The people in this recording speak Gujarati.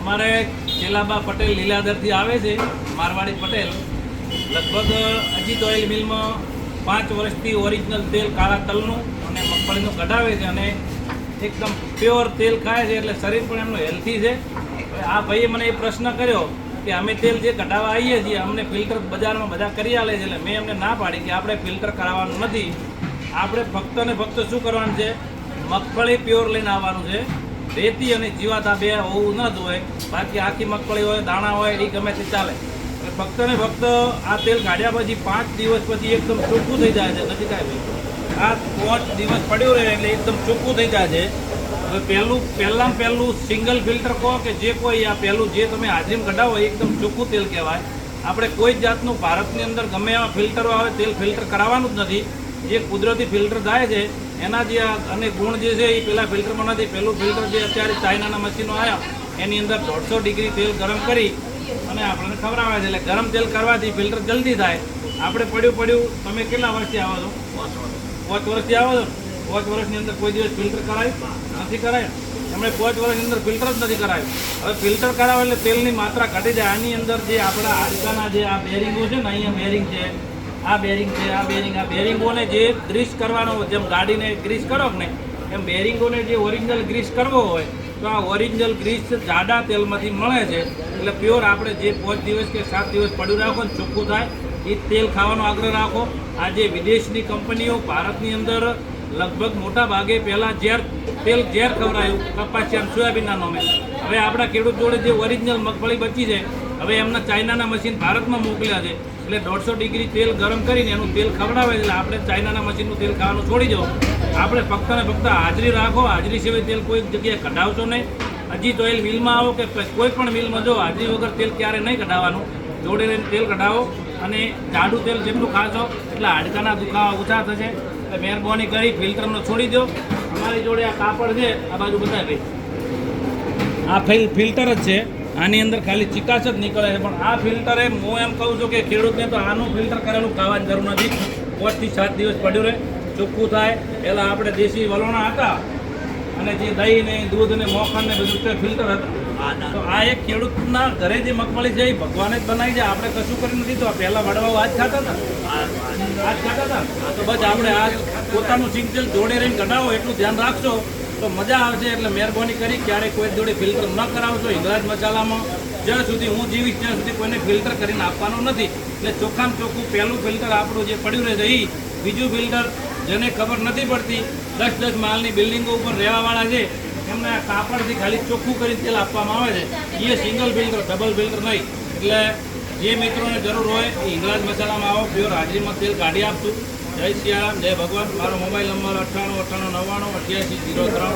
અમારે ચેલાબા પટેલ લીલાધરથી આવે છે, મારવાડી પટેલ. લગભગ અજીત ઓઇલ મિલમાં 5 વર્ષથી ઓરિજિનલ તેલ કાળા તલનું અને મગફળીનું કઢાવે છે અને એકદમ પ્યોર તેલ ખાય છે, એટલે શરીર પણ એમનું હેલ્થી છે. આ ભાઈએ મને એ પ્રશ્ન કર્યો કે અમે તેલ જે કઢાવવા આવીએ છીએ અમને ફિલ્ટર બજારમાં બધા કરી આલે છે, એટલે મેં એમને ના પાડી કે આપણે ફિલ્ટર કરાવવાનું નથી. આપણે ફક્ત ને ફક્ત શું કરવાનું છે, મગફળી પ્યોર લઈને આવવાનું છે. રેતી અને જીવાત આ બે હોવું ન જોઈએ, બાકી આખી મગફળી હોય, દાણા હોય, એ ગમે તે ચાલે. ફક્ત ને ફક્ત આ તેલ કાઢ્યા પછી 5 દિવસ પછી એકદમ ચોખ્ખું થઈ જાય છે. નથી કાંઈ ભાઈ, આ 5 દિવસ પડ્યું રહે એટલે એકદમ ચોખ્ખું થઈ જાય છે. હવે પહેલું સિંગલ ફિલ્ટર કહો કે જે કોઈ આ પહેલું જે તમે હાજરીમાં કઢાવો એકદમ ચોખ્ખું તેલ કહેવાય. આપણે કોઈ જ જાતનું ભારતની અંદર ગમે એવા ફિલ્ટરો આવે તેલ ફિલ્ટર કરાવવાનું જ નથી. જે કુદરતી ફિલ્ટર થાય છે એના જે અને ગુણ જે છે એ પેલા ફિલ્ટરમાં નથી. પહેલું ફિલ્ટર જે અત્યારે ચાઇનાના મશીનો આવ્યા એની અંદર 150 ડિગ્રી તેલ ગરમ કરી અને આપણને ખવડાવે છે. એટલે ગરમ તેલ કરવાથી ફિલ્ટર જલ્દી થાય. આપણે પડ્યું તમે કેટલા વર્ષથી આવો છો? 5 વર્ષથી આવો છો. 5 વર્ષની અંદર કોઈ દિવસ ફિલ્ટર કરાવ્યું નથી? કરાયું. એમણે 5 વર્ષની અંદર ફિલ્ટર જ નથી કરાવ્યું. હવે ફિલ્ટર કરાવે એટલે તેલની માત્રા ઘટી જાય. આની અંદર જે આપણા હાડકાના જે આ બેરિંગો છે ને, અહીંયા બેરિંગ છે, આ બેરિંગ છે, આ બેરિંગોને જે ગ્રીસ કરવાનો, જેમ ગાડીને ગ્રીસ કરો ને એમ બેરિંગોને જે ઓરિજિનલ ગ્રીસ કરવો હોય તો આ ઓરિજિનલ ગ્રીસ જાડા તેલમાંથી મળે છે. એટલે પ્યોર આપણે જે 5 દિવસ કે 7 દિવસ પડ્યું રાખો ને ચોખ્ખું થાય એ તેલ ખાવાનો આગ્રહ રાખો. આ જે વિદેશની કંપનીઓ ભારતની અંદર લગભગ મોટા ભાગે પહેલાં તેલ ઝેર ખવડાયું કપાસિયા સોયાબીનના નામે. હવે આપણા ખેડૂત જોડે જે ઓરિજિનલ મગફળી બચી છે હવે એમના ચાઇનાના મશીન ભારતમાં મોકલ્યા છે. એટલે 150 ડિગ્રી તેલ ગરમ કરીને એનું તેલ ખવડાવે. એટલે આપણે ચાઇનાના મશીનનું તેલ ખાવાનું છોડી દો. આપણે ફક્ત ને ફક્ત હાજરી રાખો. હાજરી સિવાય તેલ કોઈ જગ્યાએ કઢાવશો નહીં. અજીત ઓઇલ મિલમાં આવો કે કોઈ પણ મિલમાં જો હાજરી વગર તેલ ક્યારે નહીં કઢાવવાનું. જોડે રહીને તેલ કઢાવો અને જાડું તેલ જેટલું ખાશો એટલે હાડકાના દુખાવા ઓછા થશે. એટલે મહેરબાની કરી ફિલ્ટરનો છોડી દો. અમારી જોડે આ કાપડ છે, આ બાજુ બતાવે આ ફિલ્ટર જ છે. આની અંદર ખાલી ચિકાસ જ નીકળે છે. પણ આ ફિલ્ટરે હું એમ કહું છું કે ખેડૂતને તો આનું ફિલ્ટર કરેલું ખાવાની જરૂર નથી. 5 થી 7 દિવસ પડ્યું રહે, ચોખ્ખું થાય. પહેલાં આપણે દેશી વલોણા હતા અને જે દહીં ને દૂધ ને મોખણ ને બધું ફિલ્ટર હતા. તો આ એક ખેડૂતના ઘરે જે મગફળી છે એ ભગવાને જ બનાવી છે. આપણે કશું કરી નથી. તો પહેલાં વડવાઓ આજ ખાતા હતા. તો બસ આપણે આ પોતાનું સિંગતેલ જોડે રહીને કઢાવો એટલું ધ્યાન રાખશો તો મજા આવશે. એટલે મહેરબાની કરી ક્યારેય કોઈ જોડે ફિલ્ટર ન કરાવશો. હિંગળાજ મસાલામાં જ્યાં સુધી હું જીવીશ ત્યાં સુધી કોઈને ફિલ્ટર કરીને આપવાનું નથી. એટલે ચોખ્ખામાં ચોખ્ખું પહેલું ફિલ્ટર આપણું જે પડ્યું રહે છે એ. બીજું ફિલ્ટર જેને ખબર નથી પડતી 10 માળની બિલ્ડિંગો ઉપર રહેવાવાળા છે એમને આ કાપડથી ખાલી ચોખ્ખું કરીને તેલ આપવામાં આવે છે. એ સિંગલ ફિલ્ટર, ડબલ ફિલ્ટર નહીં. એટલે જે મિત્રોને જરૂર હોય એ હિંગળાજ મસાલામાં આવો, પ્યોર હાજરીમાં તેલ કાઢી આપશું. જય સિયારામ, જય ભગવાન. મારો મોબાઈલ નંબર 98 98 99 88 03.